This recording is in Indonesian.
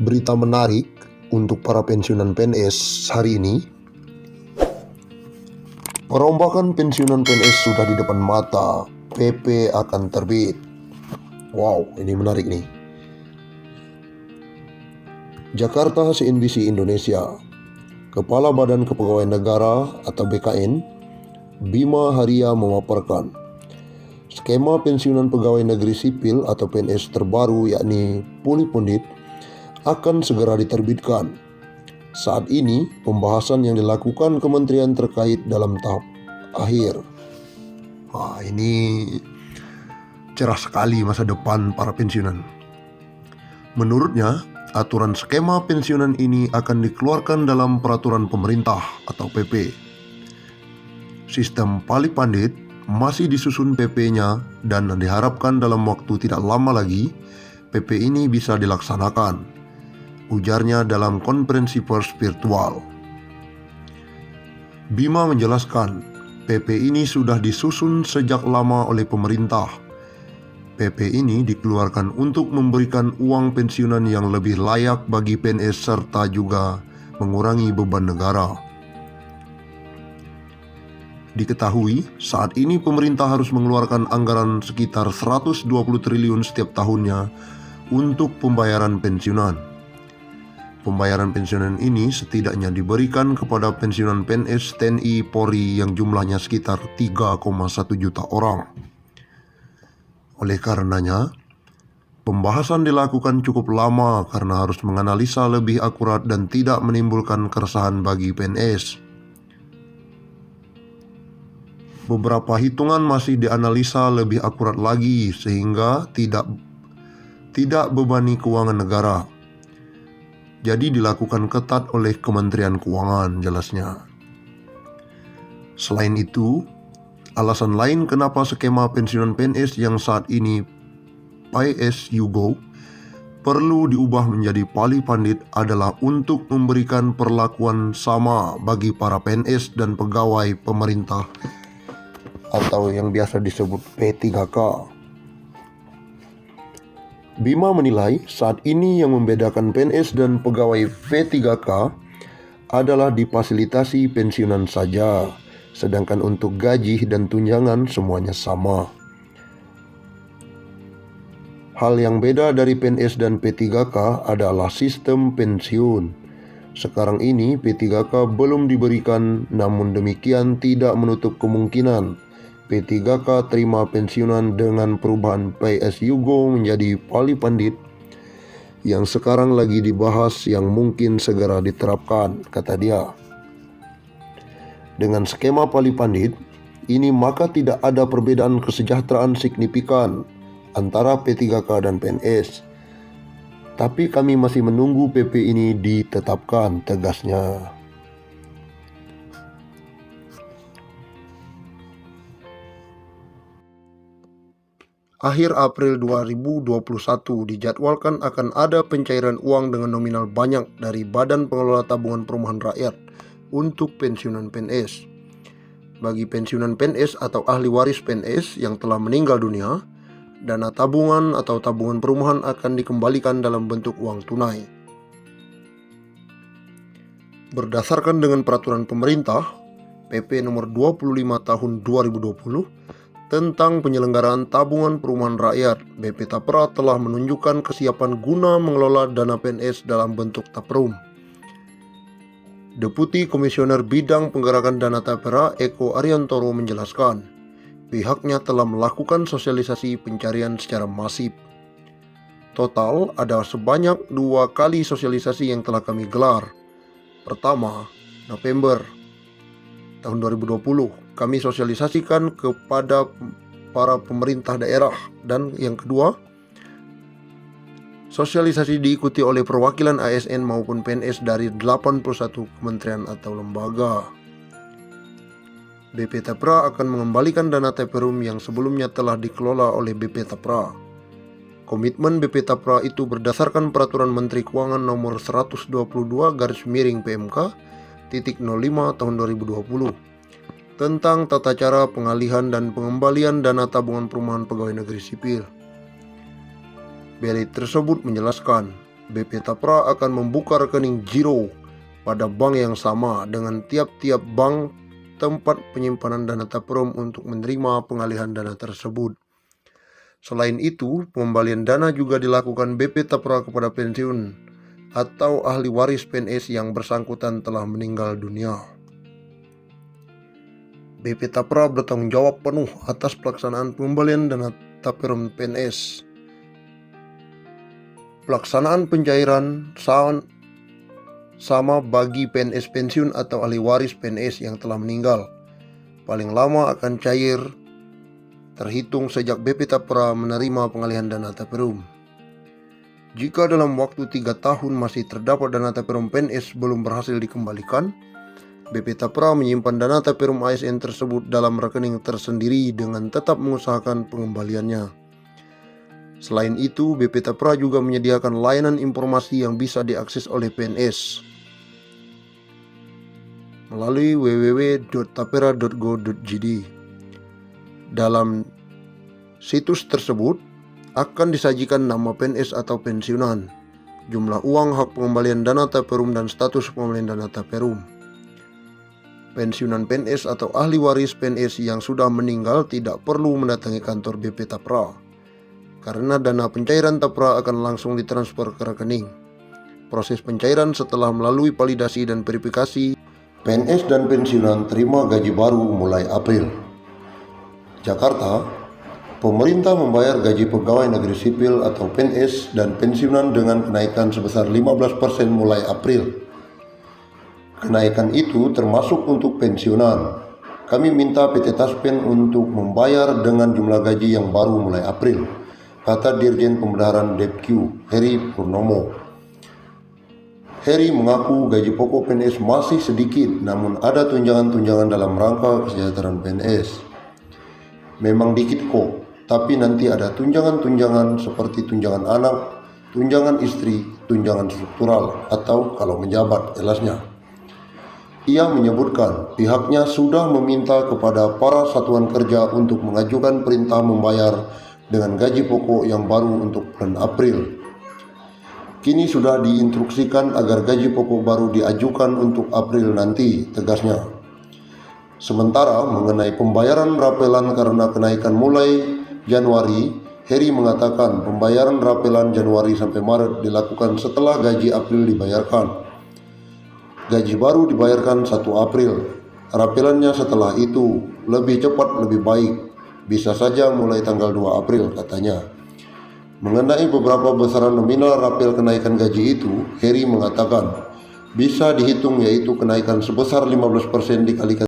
Berita menarik untuk para pensiunan PNS hari ini. Perombakan pensiunan PNS sudah di depan mata. PP akan terbit. Wow, ini menarik nih. Jakarta, CNBC Indonesia. Kepala Badan Kepegawaian Negara atau BKN, Bima Haria memaparkan skema pensiunan pegawai negeri sipil atau PNS terbaru yakni Puli Pundit akan segera diterbitkan. Saat ini pembahasan yang dilakukan kementerian terkait dalam tahap akhir. Wah, ini cerah sekali masa depan para pensiunan. Menurutnya, aturan skema pensiunan ini akan dikeluarkan dalam peraturan pemerintah atau PP. Sistem Pali Pandit masih disusun PP-nya dan diharapkan dalam waktu tidak lama lagi PP ini bisa dilaksanakan, ujarnya dalam konferensi pers virtual. Bima menjelaskan, PP ini sudah disusun sejak lama oleh pemerintah. PP ini dikeluarkan untuk memberikan uang pensiunan yang lebih layak bagi PNS serta juga mengurangi beban negara. Diketahui, saat ini pemerintah harus mengeluarkan anggaran sekitar 120 triliun setiap tahunnya untuk pembayaran pensiunan. Pembayaran pensiunan ini setidaknya diberikan kepada pensiunan PNS TNI Polri yang jumlahnya sekitar 3,1 juta orang. Oleh karenanya, pembahasan dilakukan cukup lama karena harus menganalisa lebih akurat dan tidak menimbulkan keresahan bagi PNS. Beberapa hitungan masih dianalisa lebih akurat lagi sehingga tidak bebani keuangan negara. Jadi dilakukan ketat oleh Kementerian Keuangan, jelasnya. Selain itu, alasan lain kenapa skema pensiunan PNS yang saat ini Pay as you go perlu diubah menjadi Pali Pandit adalah untuk memberikan perlakuan sama bagi para PNS dan pegawai pemerintah atau yang biasa disebut P3K. Bima menilai saat ini yang membedakan PNS dan pegawai P3K adalah difasilitasi pensiunan saja, sedangkan untuk gaji dan tunjangan semuanya sama. Hal yang beda dari PNS dan P3K adalah sistem pensiun. Sekarang ini P3K belum diberikan, namun demikian tidak menutup kemungkinan P3K terima pensiunan dengan perubahan Pay as you go menjadi Pali Pandit yang sekarang lagi dibahas yang mungkin segera diterapkan, kata dia. Dengan skema Pali Pandit ini maka tidak ada perbedaan kesejahteraan signifikan antara P3K dan PNS. Tapi kami masih menunggu PP ini ditetapkan, tegasnya. Akhir April 2021 dijadwalkan akan ada pencairan uang dengan nominal banyak dari Badan Pengelola Tabungan Perumahan Rakyat untuk pensiunan PNS. Bagi pensiunan PNS atau ahli waris PNS yang telah meninggal dunia, dana tabungan atau tabungan perumahan akan dikembalikan dalam bentuk uang tunai. Berdasarkan dengan peraturan pemerintah PP nomor 25 tahun 2020 tentang penyelenggaraan tabungan perumahan rakyat, BP Tapra telah menunjukkan kesiapan guna mengelola dana PNS dalam bentuk Taprum. Deputi Komisioner Bidang Penggerakan Dana Tapra Eko Ariantoro menjelaskan, pihaknya telah melakukan sosialisasi pencarian secara masif. Total ada sebanyak 2 kali sosialisasi yang telah kami gelar. Pertama, November tahun 2020 kami sosialisasikan kepada para pemerintah daerah, dan yang kedua, sosialisasi diikuti oleh perwakilan ASN maupun PNS dari 81 kementerian atau lembaga. BP Tapra akan mengembalikan dana TPRUM yang sebelumnya telah dikelola oleh BP Tapra. Komitmen BP Tapra itu berdasarkan Peraturan Menteri Keuangan nomor 122/PMK.05 tahun 2020 tentang tata cara pengalihan dan pengembalian dana tabungan perumahan pegawai negeri sipil. BLI tersebut menjelaskan, BP Tapra akan membuka rekening giro pada bank yang sama dengan tiap-tiap bank tempat penyimpanan dana Taperum untuk menerima pengalihan dana tersebut. Selain itu, pengembalian dana juga dilakukan BP Tapra kepada pensiun atau ahli waris PNS yang bersangkutan telah meninggal dunia. BP Tapra bertanggung jawab penuh atas pelaksanaan pengembalian dana Taperum PNS. Pelaksanaan pencairan sama bagi PNS pensiun atau ahli waris PNS yang telah meninggal. Paling lama akan cair terhitung sejak BP Tapra menerima pengalihan dana Taperum. Jika dalam waktu 3 tahun masih terdapat dana Taperum PNS belum berhasil dikembalikan, BP Tapra menyimpan dana Taperum ASN tersebut dalam rekening tersendiri dengan tetap mengusahakan pengembaliannya. Selain itu, BP Tapra juga menyediakan layanan informasi yang bisa diakses oleh PNS melalui www.tapera.go.id. Dalam situs tersebut akan disajikan nama PNS atau pensiunan, jumlah uang hak pengembalian dana Taperum dan status pengembalian dana Taperum. Pensiunan PNS atau ahli waris PNS yang sudah meninggal tidak perlu mendatangi kantor BP Tapra, karena dana pencairan Tapra akan langsung ditransfer ke rekening. Proses pencairan setelah melalui validasi dan verifikasi. PNS dan pensiunan terima gaji baru mulai April. Jakarta, pemerintah membayar gaji pegawai negeri sipil atau PNS dan pensiunan dengan kenaikan sebesar 15% mulai April. Kenaikan itu termasuk untuk pensiunan. Kami minta PT Taspen untuk membayar dengan jumlah gaji yang baru mulai April, kata Dirjen Pembendaharaan Depq, Heri Purnomo. Heri mengaku gaji pokok PNS masih sedikit, namun ada tunjangan-tunjangan dalam rangka kesejahteraan PNS. Memang dikit kok, tapi nanti ada tunjangan-tunjangan seperti tunjangan anak, tunjangan istri, tunjangan struktural, atau kalau menjabat, jelasnya. Ia menyebutkan pihaknya sudah meminta kepada para satuan kerja untuk mengajukan perintah membayar dengan gaji pokok yang baru untuk bulan April. Kini sudah diinstruksikan agar gaji pokok baru diajukan untuk April nanti, tegasnya. Sementara mengenai pembayaran rapelan karena kenaikan mulai Januari, Heri mengatakan pembayaran rapelan Januari sampai Maret dilakukan setelah gaji April dibayarkan. Gaji baru dibayarkan 1 April. Rapelannya setelah itu lebih cepat lebih baik. Bisa saja mulai tanggal 2 April, katanya. Mengenai beberapa besaran nominal rapel kenaikan gaji itu, Heri mengatakan bisa dihitung, yaitu kenaikan sebesar 15% dikalikan